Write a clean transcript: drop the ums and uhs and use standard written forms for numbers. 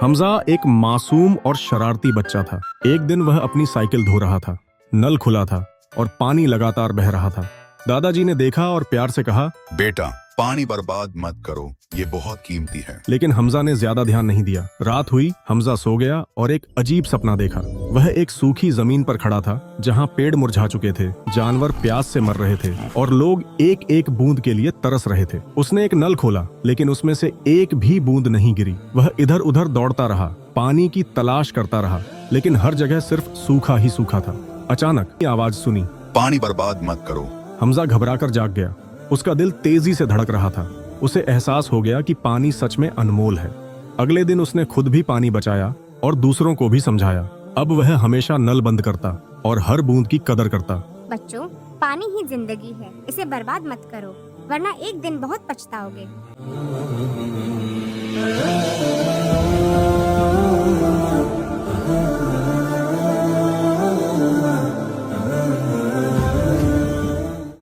हमजा एक मासूम और शरारती बच्चा था। एक दिन वह अपनी साइकिल धो रहा था। नल खुला था और पानी लगातार बह रहा था। दादाजी ने देखा और प्यार से कहा, बेटा, पानी बर्बाद मत करो, ये बहुत कीमती है। लेकिन हमजा ने ज्यादा ध्यान नहीं दिया। रात हुई, हमजा सो गया और एक अजीब सपना देखा। वह एक सूखी जमीन पर खड़ा था जहाँ पेड़ मुरझा चुके थे, जानवर प्यास से मर रहे थे और लोग एक एक बूंद के लिए तरस रहे थे। उसने एक नल खोला, लेकिन उसमें से एक भी बूंद नहीं गिरी। वह इधर उधर दौड़ता रहा, पानी की तलाश करता रहा, लेकिन हर जगह सिर्फ सूखा ही सूखा था। अचानक आवाज सुनी, पानी बर्बाद मत करो। हमजा घबराकर जाग गया। उसका दिल तेजी से धड़क रहा था। उसे एहसास हो गया कि पानी सच में अनमोल है। अगले दिन उसने खुद भी पानी बचाया और दूसरों को भी समझाया। अब वह हमेशा नल बंद करता और हर बूंद की कदर करता। बच्चों, पानी ही जिंदगी है, इसे बर्बाद मत करो, वरना एक दिन बहुत पछताओगे।